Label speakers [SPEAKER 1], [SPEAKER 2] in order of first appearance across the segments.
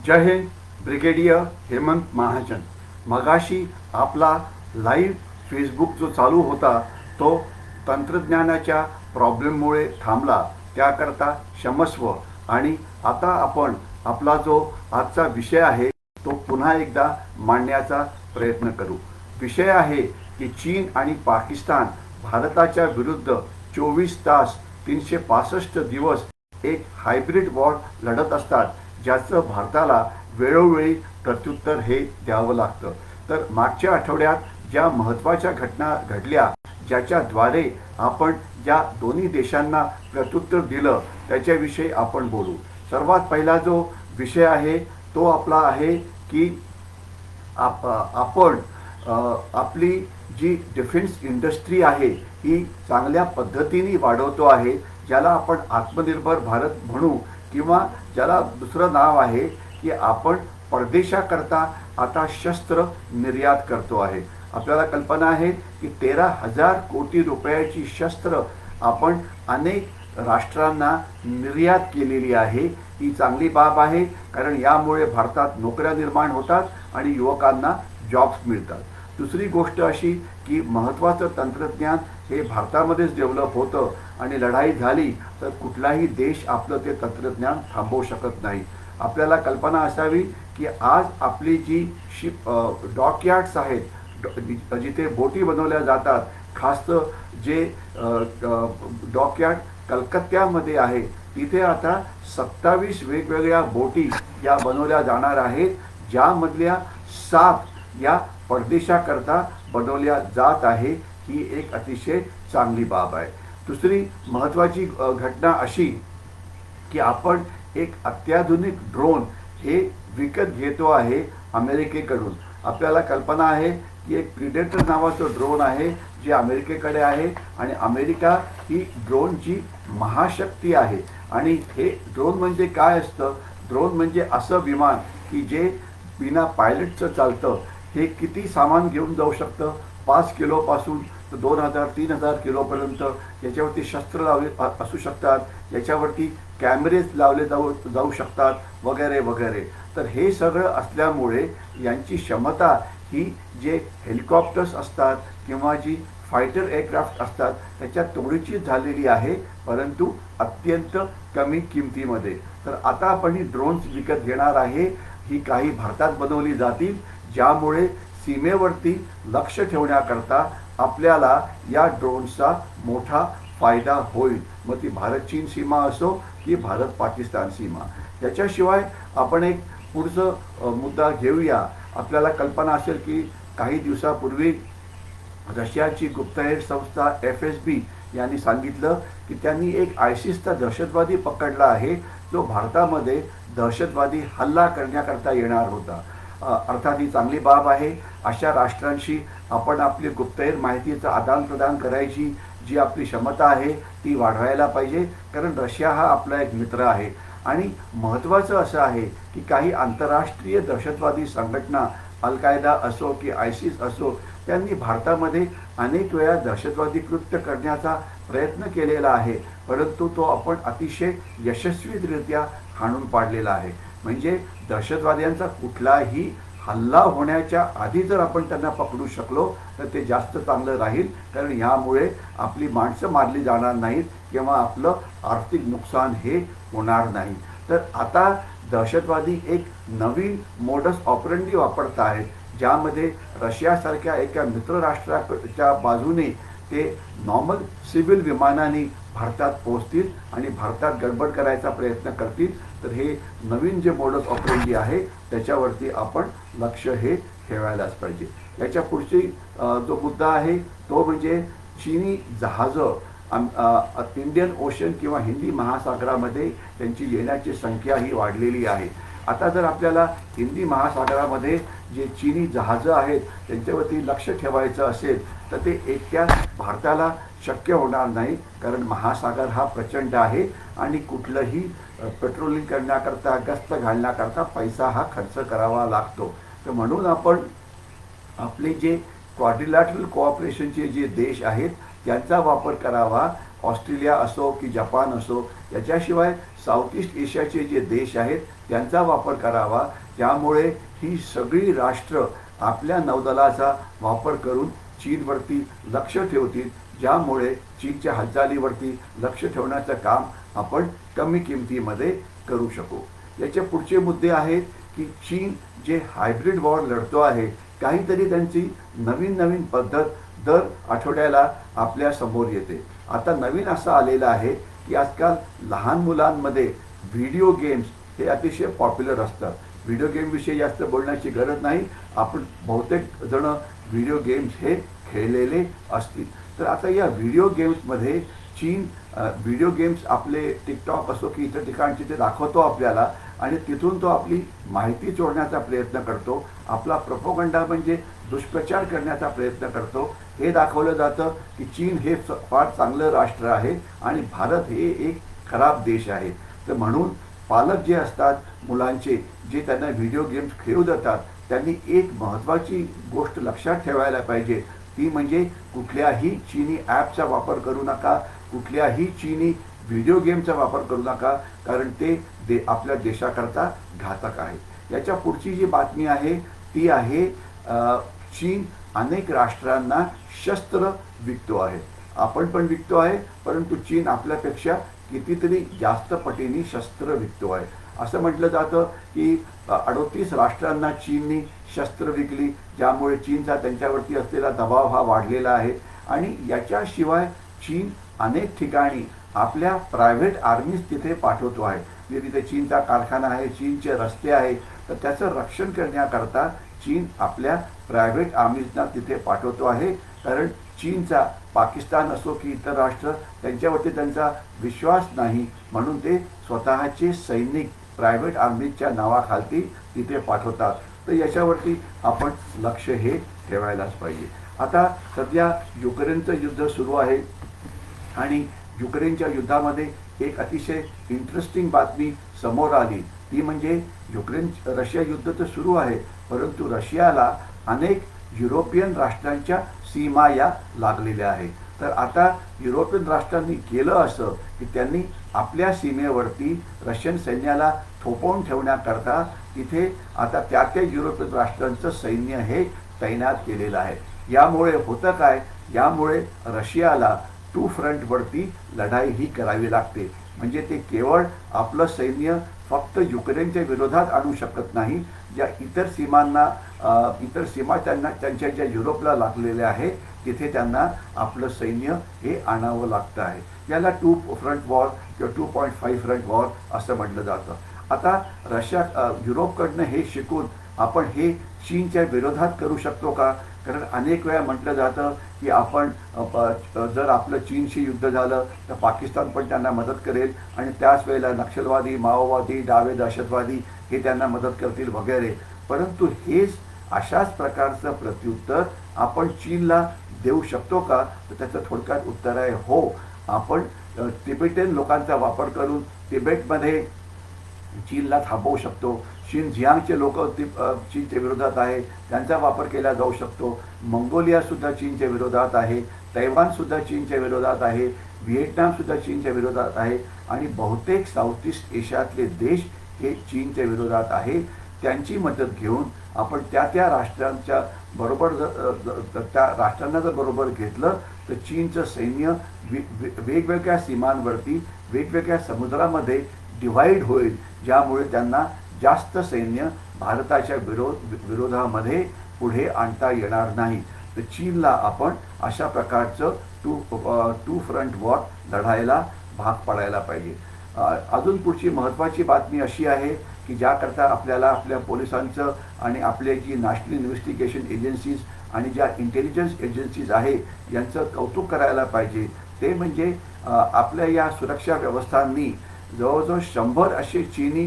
[SPEAKER 1] जय Hind. Brigadier Hemant Mahajan. मगाशी आपला live Facebook जो चालू होता तो तंत्रज्ञानाच्या प्रॉब्लेममुळे थांबला, त्याकरता क्षमस्व. आणि आता आपण आपला जो आजचा विषय आहे तो पुन्हा एकदा मांडण्याचा प्रयत्न करू. विषय आहे की चीन आणि पाकिस्तान भारताच्या विरुद्ध 24 तास 365 दिवस एक हायब्रिड वॉर लढत असतात, ज्याचं भारताला वेळोवेळी प्रत्युत्तर हे द्यावं लागतं. तर मागच्या आठवड्यात ज्या महत्त्वाच्या घटना घडल्या, ज्याच्याद्वारे आपण ज्या दोन्ही देशांना प्रत्युत्तर दिलं, त्याच्याविषयी आपण बोलू. सर्वात पहिला जो विषय आहे तो आपला आहे की आपण आपली जी डिफेन्स इंडस्ट्री आहे ही चांगल्या पद्धतीने वाढवतो आहे, ज्याला आपण आत्मनिर्भर भारत म्हणू, किंवा ज्याला दुसरं नाव आहे की आपण परदेशाकरता आता शस्त्र निर्यात करतो आहे. आपल्याला कल्पना आहे की 13,000 कोटी रुपयाची शस्त्र आपण अनेक राष्ट्रांना निर्यात केलेली आहे. ही चांगली बाब आहे, कारण यामुळे भारतात नोकऱ्या निर्माण होतात आणि युवकांना जॉब्स मिळतात. दुसरी गोष्ट अशी की महत्त्वाचं तंत्रज्ञान हे भारतामध्येच डेव्हलप होतं आणि लढाई झाली तर कुठलाही देश आपलं ते तंत्रज्ञान थांबवू शकत नाही. आपल्याला कल्पना असावी की आज आपली जी डॉकयार्ड्स आहेत, जिथे बोटी बनवल्या जातात, खास जे डॉकयार्ड कलकत्त्यामध्ये आहे, तिथे आता 27 वेगवेगळ्या बोटी या बनवल्या जाणार आहेत, ज्यामधल्या 7 या परदेशाकरता बनवल्या जात आहे. ही एक अतिशय चांगली बाब आहे. दुसरी महत्त्वाची घटना अशी की आपण एक अत्याधुनिक ड्रोन हे विकत घेतो आहे अमेरिकेकडून. आपल्याला कल्पना आहे की एक प्रिडेटर नावाचं ड्रोन आहे जे अमेरिकेकडे आहे, आणि अमेरिका ही ड्रोनची महाशक्ती आहे. आणि हे ड्रोन म्हणजे काय असतं? ड्रोन म्हणजे असं विमान की जे बिना पायलटचं चालतं. हे किती सामान घेऊन जाऊ शकतं? 5 किलोपासून 2,000-3,000 किलोपर्यंत. याच्यावरती शस्त्र लावले असू शकतात, याच्यावरती कॅमेरेज लावले जाऊ शकतात, वगैरे वगैरे. तर हे सगळं असल्यामुळे यांची क्षमता ही जे हेलिकॉप्टर्स असतात किंवा जी फायटर एअरक्राफ्ट असतात त्याच्या तोडीची झालेली आहे, परंतु अत्यंत कमी किमतीमध्ये. तर आता आपण ही ड्रोन्स विकत घेणार आहे. ही काही भारतात बनवली जातील, ज्यामुळे सीमेवरती लक्ष ठेवण्याकरता आपल्याला या ड्रोनचा मोठा फायदा होईल. मग ती भारत चीन सीमा असो की भारत पाकिस्तान सीमा. याच्याशिवाय आपण एक पुढचं मुद्दा घेऊया. आपल्याला कल्पना असेल की काही दिवसापूर्वी रशियाची गुप्तहेर संस्था FSB यांनी सांगितलं की त्यांनी एक आयसिसचा दहशतवादी पकडला आहे, जो भारतामध्ये दहशतवादी हल्ला करण्याकरता येणार होता. अर्थात ही चांगली बाब आहे. अशा राष्ट्रांशी आपण आपली गुप्तहेर माहितीचं आदानप्रदान करायची जी आपली क्षमता आहे ती वाढवायला पाहिजे, कारण रशिया हा आपला एक मित्र आहे. आणि महत्त्वाचं असं आहे की काही आंतरराष्ट्रीय दहशतवादी संघटना, अल कायदा असो की ISIS असो, त्यांनी भारतामध्ये अनेक वेळा दहशतवादी कृत्य करण्याचा प्रयत्न केलेला आहे, परंतु तो आपण अतिशय यशस्वीरित्या हाणून पाडलेला आहे. म्हणजे दहशतवाद्यांचा कुठलाही हल्ला होण्याच्या आधी जर आपण त्यांना पकडू शकलो तर ते जास्त चांगलं राहील, कारण यामुळे आपली माणसं मारली जाणार नाहीत किंवा आपलं आर्थिक नुकसान हे होणार नाही. तर आता दहशतवादी एक नवीन मोडस ऑपरंडी वापरत आहेत, ज्यामध्ये रशियासारख्या एका मित्रराष्ट्राच्या बाजूने ते नॉर्मल सिव्हिल विमानाने भारतात पोहोचतील आणि भारतात गडबड करायचा प्रयत्न करतील. तर हे नवीन जे मोडस ऑपरेंडी आहे त्याच्यावरती आपण लक्ष हे ठेवायलाच पाहिजे. याच्या पुढची जो मुद्दा आहे तो म्हणजे चीनी जहाजं इंडियन ओशन किंवा हिंदी महासागरामध्ये त्यांची येण्याची संख्या ही वाढलेली आहे. आता जर आपल्याला हिंदी महासागरामध्ये जे चीनी जहाजं आहेत त्यांच्यावरती लक्ष ठेवायचं असेल तर ते एकट्या भारताला शक्य होणार नाही, कारण महासागर हा प्रचंड आहे आणि कुठलंही पेट्रोलिंग करण्याकरता, गस्त घालण्याकरता पैसा हा खर्च करावा लागतो. तर म्हणून आपण आपले जे क्वाड्रिलॅटरल कोऑपरेशनचे जे देश आहेत त्यांचा वापर करावा ऑस्ट्रेलिया असो की जपान असो, याच्याशिवाय साऊथ ईस्ट एशियाचे जे देश आहेत त्यांचा वापर करावा, त्यामुळे ही सगळी राष्ट्र आपल्या नौदलाचा वापर करून चीनवरती लक्ष ठेवतील, ज्यामुळे चीनच्या हालचालीवरती लक्ष ठेवण्याचं काम आपण कमी किमतीमध्ये करू शकू. याचे पुढचे मुद्दे आहेत की चीन जे हायब्रिड वॉर लढतो आहे, काहीतरी त्यांची नवीन नवीन पद्धत दर आठवड्याला आपल्या समोर येते. आता नवीन असं आलेलं आहे की आजकाल लहान मुलांमध्ये व्हिडिओ गेम्स हे अतिशय पॉप्युलर असतात. व्हिडिओ गेमविषयी जास्त बोलण्याची गरज नाही, आपण बहुतेक जण व्हिडिओ गेम्स हे खेळलेले असतील. तर आता या व्हिडिओ गेम्समध्ये चीन व्हिडिओ गेम्स आपले टिकटॉक असो की इतर ठिकाणचे ते दाखवतो आपल्याला, आणि तिथून तो आपली माहिती चोरण्याचा प्रयत्न करतो, आपला प्रोपोगंडा म्हणजे दुष्प्रचार करण्याचा प्रयत्न करतो. हे दाखवलं जातं की चीन हे फार चांगलं राष्ट्र आहे आणि भारत हे एक खराब देश आहे. तर म्हणून पालक जे असतात मुलांचे, जे त्यांना व्हिडिओ गेम्स खेळू देतात, त्यांनी एक महत्त्वाची गोष्ट लक्षात ठेवायला पाहिजे, ती म्हणजे कुठल्याही चीनी ॲपचा वापर करू नका, कुठल्याही चीनी व्हिडिओ गेमचा वापर करू नका, कारण ते आपल्या देशाकरता घातक आहे. याच्या पुढची जी बातमी आहे ती आहे चीन अनेक राष्ट्रांना शस्त्र विकतो आहे. आपण पण विकतो आहे, परंतु चीन आपल्यापेक्षा कितीतरी जास्त पटीने शस्त्र विकतो आहे. असं म्हटलं जातं की 38 राष्ट्रांना चीननी शस्त्र विकली, ज्यामुळे चीनचा त्यांच्यावरती असलेला दबाव हा वाढलेला आहे. आणि याच्याशिवाय चीन अनेक ठिकाणी आपल्या प्रायव्हेट आर्मीज तिथे पाठवतो आहे. म्हणजे तिथे चीनचा कारखाना आहे, चीनचे रस्ते आहे, तर त्याचं रक्षण करण्याकरता चीन आपल्या प्रायव्हेट आर्मीजना तिथे पाठवतो आहे. कारण चीनचा पाकिस्तान असो की इतर राष्ट्र त्यांच्यावरती त्यांचा विश्वास नाही, म्हणून ते स्वतःचे सैनिक प्रायव्हेट आर्मीच्या नावाखाली तिथे पाठवतात. तर याच्यावरती आपण लक्ष हे ठेवायलाच पाहिजे. आता सध्या युक्रेनचं युद्ध सुरू आहे आणि युक्रेनच्या युद्धामध्ये एक अतिशय इंटरेस्टिंग बातमी समोर आली, ती म्हणजे रशिया युद्ध तर सुरू आहे, परंतु रशियाला अनेक युरोपियन राष्ट्रांच्या सीमा या लागलेल्या आहेत. तर आता युरोपियन राष्ट्रांनी केलं असं की त्यांनी आपल्या सीमेवरती रशियन सैन्याला थोपवून ठेवण्याकरता तिथे आता त्या युरोपियन राष्ट्रांचं सैन्य हे तैनात केलेलं आहे. यामुळे होतं काय, यामुळे रशियाला टू फ्रंटवरती लढाई ही करावी लागते. म्हणजे ते केवळ आपलं सैन्य फक्त युक्रेनच्या विरोधात आणू शकत नाही, ज्या इतर सीमा त्यांच्या ज्या युरोपला लागलेल्या आहेत तिथे त्यांना आपलं सैन्य हे आणावं लागतं आहे. याला 2 फ्रंट वॉर किंवा 2.5 फ्रंट वॉर असं म्हटलं जातं. आता युरोपकडनं हे शिकून आपण हे चीनच्या विरोधात करू शकतो का? कारण अनेक वेळा म्हटलं जातं की आपण जर आपलं चीनशी युद्ध झालं तर पाकिस्तान पण त्यांना मदत करेल आणि त्याच वेळेला नक्षलवादी, माओवादी, डावे दहशतवादी हे त्यांना मदत करतील वगैरे. परंतु हेच अशाच प्रकारचं प्रत्युत्तर आपण चीनला देऊ शकतो का? तर त्याचं थोडक्यात उत्तर आहे हो. आपण तिबेटियन लोकांचा वापर करून तिबेटमध्ये चीनला थांबवू शकतो. शिनझियांगचे लोक चीनच्या विरोधात आहे, त्यांचा वापर केला जाऊ शकतो. मंगोलियासुद्धा चीनच्या विरोधात आहे, तैवानसुद्धा चीनच्या विरोधात आहे, व्हिएटनामसुद्धा चीनच्या विरोधात आहे आणि बहुतेक साऊथ ईस्ट एशियातले देश हे चीनच्या विरोधात आहे. त्यांची मदत घेऊन आपण त्या राष्ट्रांच्या बरोबर त्या राष्ट्रांना जर बरोबर घेतलं तर चीनचं सैन्य वेगवेगळ्या सीमांवरती वेगवेगळ्या समुद्रामध्ये डिव्हाइड होईल, ज्यामुळे त्यांना जास्त सैन्य भारताच्या विरोधामध्ये पुढे आणता येणार नाही. तर चीनला आपण अशा प्रकारचं टू फ्रंट वॉर लढायला भाग पडायला पाहिजे. अजून पुढची महत्त्वाची बातमी अशी आहे की ज्याकरता आपल्याला आपल्या पोलिसांचं आणि आपले जी नॅशनल इन्व्हेस्टिगेशन एजन्सीज आणि ज्या इंटेलिजन्स एजन्सीज आहे यांचं कौतुक करायला पाहिजे. ते म्हणजे आपल्या या सुरक्षा व्यवस्थांनी जवळजवळ 100 असे चीनी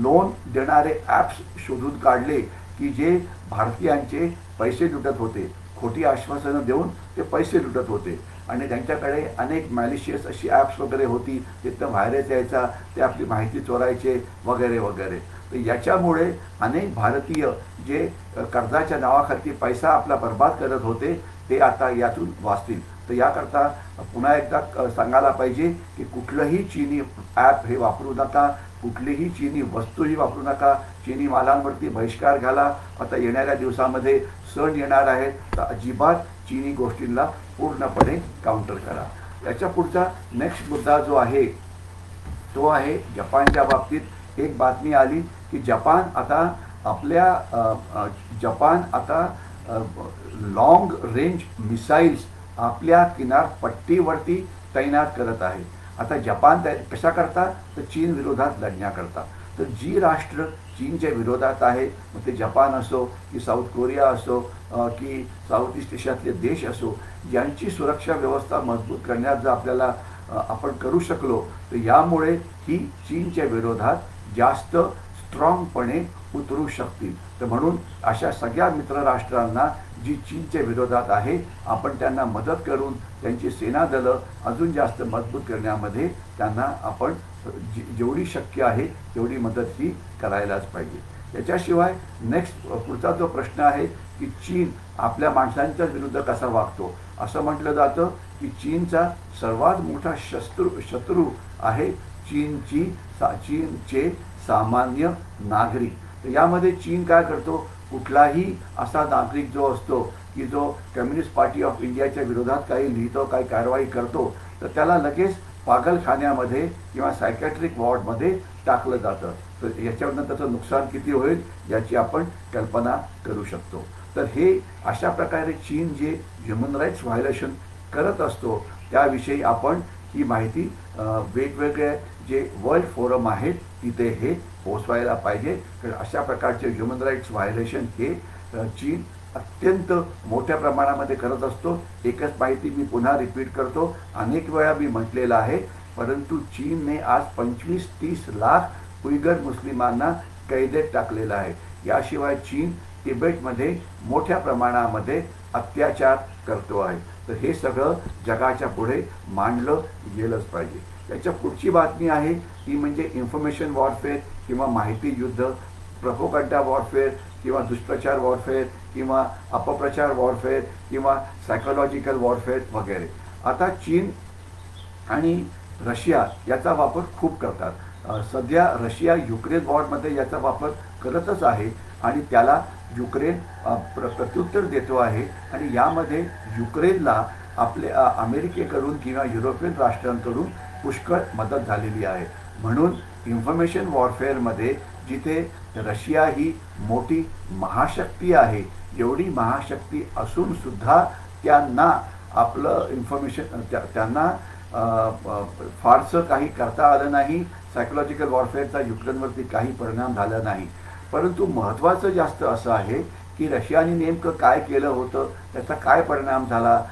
[SPEAKER 1] लोन देणारे ॲप्स शोधून काढले की जे भारतीयांचे पैसे लुटत होते. खोटी आश्वासनं देऊन ते पैसे लुटत होते आणि त्यांच्याकडे अनेक मॅलिशियस अशी ॲप्स वगैरे होती, तिथनं व्हायरस यायचा, ते आपली माहिती चोरायचे वगैरे वगैरे. तर याच्यामुळे अनेक भारतीय जे कर्जाच्या नावाखाली पैसा आपला बर्बाद करत होते ते आता यातून वाचतील. तर याकरता पुन्हा एकदा सांगायला पाहिजे की कुठलंही चीनी ॲप हे वापरू नका, कुठलीही चीनी वस्तूही वापरू नका, चीनी मालांवरती बहिष्कार घाला. आता येणाऱ्या दिवसामध्ये सण येणार आहेत, तर अजिबात चीनी गोष्टींना पूर्णपणे काउंटर करा. याच्या पुढचा नेक्स्ट मुद्दा जो आहे तो आहे जपानच्या बाबतीत. एक बातमी आली की जपान आता लॉंग रेंज मिसाईल्स आपल्या किनारपट्टीवरती तैनात करत आहे. आता जपान कशा करता, तर चीन विरोधात लढण्याकरता. तर जी राष्ट्र चीनच्या विरोधात आहे, मग ते जपान असो की साऊथ कोरिया असो की साऊथ ईस्ट एशियातले देश असो, यांची सुरक्षा व्यवस्था मजबूत करण्यात जर आपल्याला आपण करू शकलो, तर यामुळे ही चीनच्या विरोधात जास्त स्ट्रॉंगपणे उतरू शकतील. तर म्हणून अशा सगळ्या मित्रराष्ट्रांना जी चीनच्या विरोधात आहे, आपण त्यांना मदत करून त्यांची सेना दलं अजून जास्त मजबूत करण्यामध्ये त्यांना आपण जेवढी शक्य आहे तेवढी मदत ही करायलाच पाहिजे. याच्याशिवाय नेक्स्ट पुढचा जो प्रश्न आहे की चीन आपल्या माणसांच्या विरुद्ध कसा वागतो. असं म्हटलं जातं की चीनचा सर्वात मोठा शत्रू आहे चीनचे सामान्य नागरिक. तर यामध्ये चीन काय करतो, कुठलाही असा नागरिक जो असतो की जो कम्युनिस्ट पार्टी ऑफ इंडियाच्या विरोधात काही लिहितो, काही कारवाई करतो, तर त्याला लगेच पागलखान्यामध्ये किंवा सायकॅट्रिक वॉर्डमध्ये टाकलं जातं. तर याच्यावरनं त्याचं नुकसान किती होईल याची आपण कल्पना करू शकतो. तर हे अशा प्रकारे चीन जे ह्युमन राईट्स व्हायोलेशन करत असतो त्याविषयी आपण ही माहिती वेगवेगळे जे वर्ल्ड फोरम आहेत तिथे हे पोचवायला पाहिजे. कारण अशा प्रकारचे ह्युमन राईट्स व्हायोलेशन हे चीन अत्यंत मोठ्या प्रमाणामध्ये करत असतो. एकच माहिती मी पुन्हा रिपीट करतो, अनेक वेळा मी म्हटलेलं आहे, परंतु चीनने आज 25-30 लाख उयगर मुस्लिमांना कैदेत टाकलेलं आहे. याशिवाय चीन तिबेटमध्ये मोठ्या प्रमाणामध्ये अत्याचार करतो आहे. तर हे सगळं जगाच्या पुढे मांडलं गेलंच पाहिजे. याच्या पुढची बातमी आहे ती म्हणजे इन्फॉर्मेशन वॉरफेअर किंवा माहिती युद्ध, प्रोपोगंडा वॉरफेअर किंवा दुष्प्रचार वॉरफेअर किंवा अपप्रचार वॉरफेअर किंवा सायकोलॉजिकल वॉरफेअर वगैरे. आता चीन आणि रशिया याचा वापर खूप करतात. सध्या रशिया युक्रेन वॉरमध्ये याचा वापर करतच आहे आणि त्याला युक्रेन प्रत्युत्तर देतो आहे. आणि यामध्ये युक्रेनला आपल्या अमेरिकेकडून किंवा युरोपियन राष्ट्रांकडून पुष्कळ मदत झालेली आहे. म्हणून इन्फॉर्मेशन वॉरफेअरमध्ये जिथे रशिया ही मोठी महाशक्ती आहे, एवढी महाशक्ती असून सुद्धा त्यांना आपलं इन्फॉर्मेशन त्यांना फारसं काही करता आलं नाही. सायकोलॉजिकल वॉरफेअरचा युक्रेनवरती काही परिणाम झाला नाही. परंतु महत्त्वाचं जास्त असं आहे की रशियाने नेमकं काय केलं होतं, त्याचा काय परिणाम झाला,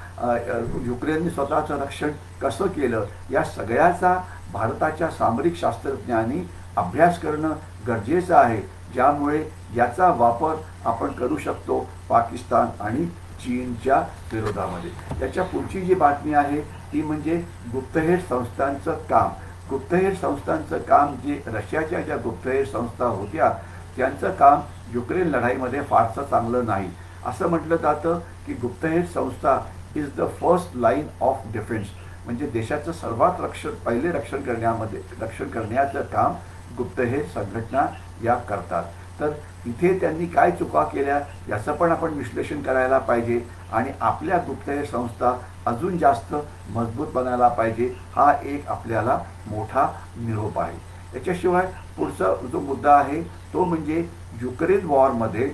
[SPEAKER 1] युक्रेनने स्वतःचं रक्षण कसं केलं, या सगळ्याचा भारताच्या सामरिक शास्त्रज्ञांनी अभ्यास करणं गरजेचं आहे. ज्यामुळे याचा वापर आपण करू शकतो पाकिस्तान आणि चीनच्या विरोधामध्ये. त्याच्या पुढची जी बातमी आहे ती म्हणजे गुप्तहेर संस्थांचं काम. गुप्तहेर संस्थांचं काम जे रशियाच्या ज्या गुप्तहेर संस्था होत्या त्यांचं काम युक्रेन लढाईमध्ये फारसं चांगलं नाही. असं म्हटलं जातं की गुप्तहेर संस्था is the first line of defence, म्हणजे देशाचं सर्वात पहिले रक्षण करण्याचं काम गुप्तहेर संघटना या करतात. तर इथे त्यांनी काय चुका केल्या याचं पण आपण विश्लेषण करायला पाहिजे आणि आपल्या गुप्तहेर संस्था अजून जास्त मजबूत बनायला पाहिजे. हा एक आपल्याला मोठा निरोप आहे. याच्याशिवाय पुढचा जो मुद्दा आहे तो म्हणजे युक्रेन वॉरमध्ये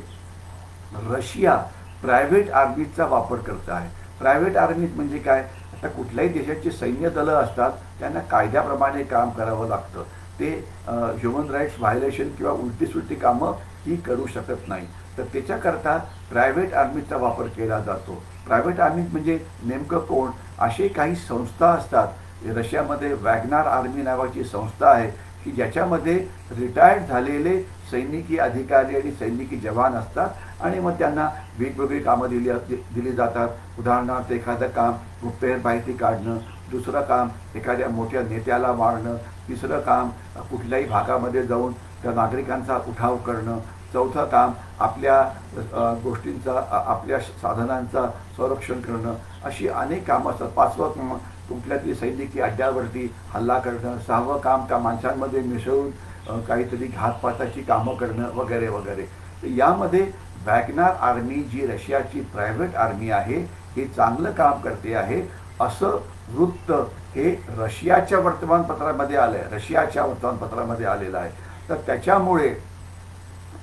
[SPEAKER 1] रशिया प्रायव्हेट आर्मीजचा वापर करत आहे. प्रायव्हेट आर्मीज म्हणजे काय, आता कुठल्याही देशाची सैन्य दलं असतात त्यांना कायद्याप्रमाणे काम करावं लागतं. ते ह्युमन राईट्स व्हायोलेशन किंवा उलटीसुलटी कामं ही करू शकत नाही. तर त्याच्याकरता प्रायव्हेट आर्मीचा वापर केला जातो. प्रायव्हेट आर्मीज म्हणजे नेमकं कोण, असे काही संस्था असतात. रशियामध्ये वॅगनार आर्मी नावाची संस्था आहे की ज्याच्यामध्ये रिटायर्ड झालेले सैनिकी अधिकारी आणि सैनिकी जवान असतात आणि मग त्यांना वेगवेगळी कामं दिली जातात. उदाहरणार्थ एखादं काम गुप्तहेर माहिती काढणं, दुसरं काम एखाद्या मोठ्या नेत्याला मारणं, तिसरं काम कुठल्याही भागामध्ये जाऊन त्या नागरिकांचा उठाव करणं, चौथं काम आपल्या गोष्टींचा आपल्या साधनांचा संरक्षण करणं, अशी अनेक कामं असतात. पाचवं कुठल्या तरी सैनिकी अड्ड्यावरती हल्ला करणं. सहावं काम त्या माणसांमध्ये मिसळून काहीतरी घातपाताची कामं करणं वगैरे वगैरे. तर यामध्ये वॅगनर आर्मी जी रशियाची प्रायव्हेट आर्मी आहे हे चांगलं काम करते आहे असं वृत्त हे रशियाच्या वर्तमानपत्रामध्ये आलं आहे, रशियाच्या वर्तमानपत्रामध्ये आलेलं आहे. तर त्याच्यामुळे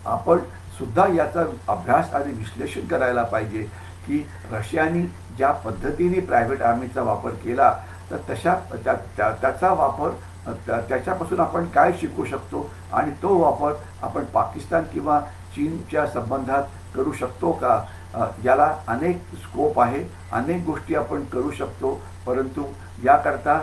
[SPEAKER 1] आपण सुद्धा याचा अभ्यास आणि विश्लेषण करायला पाहिजे की रशियाने ज्या पद्धतीने प्रायव्हेट आर्मीचा वापर केला तर त्याचा वापर त्याच्यापासून आपण काय शिकू शकतो आणि तो वापर आपण पाकिस्तान किंवा चीनच्या संबंधात करू शकतो का. याला अनेक स्कोप आहे, अनेक गोष्टी आपण करू शकतो, परंतु याकरता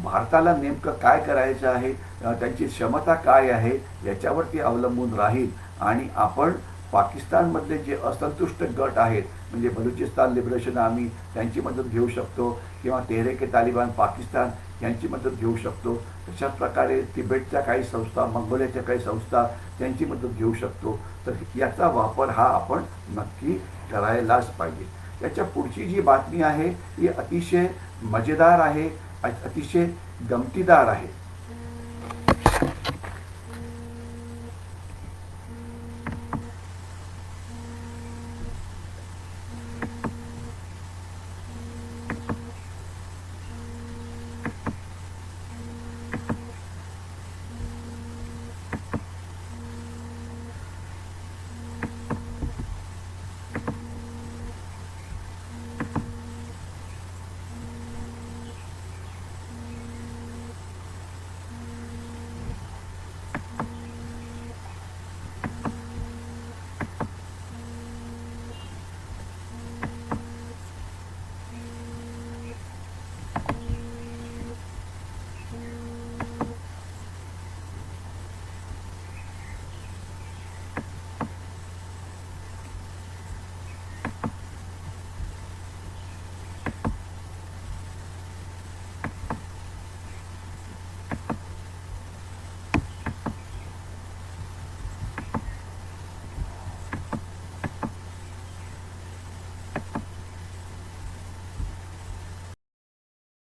[SPEAKER 1] भारताला नेमकं काय करायचं आहे, त्यांची क्षमता काय आहे याच्यावरती अवलंबून राहील. आणि आपण पाकिस्तानमधले जे असंतुष्ट गट आहेत म्हणजे बलुचिस्तान लिबरेशन आर्मी त्यांची मदत घेऊ शकतो किंवा तेहरीक तालिबान पाकिस्तान यांची मदत घेऊ शकतो. तशाच प्रकारे तिबेटच्या काही संस्था, मंगोलियाच्या काही संस्था त्यांची मदत घेऊ शकतो. तर याचा वापर हा आपण नक्की करायलाच पाहिजे. याच्या पुढची जी बातमी आहे ही अतिशय मजेदार आहे, अतिशय गमतीदार आहे.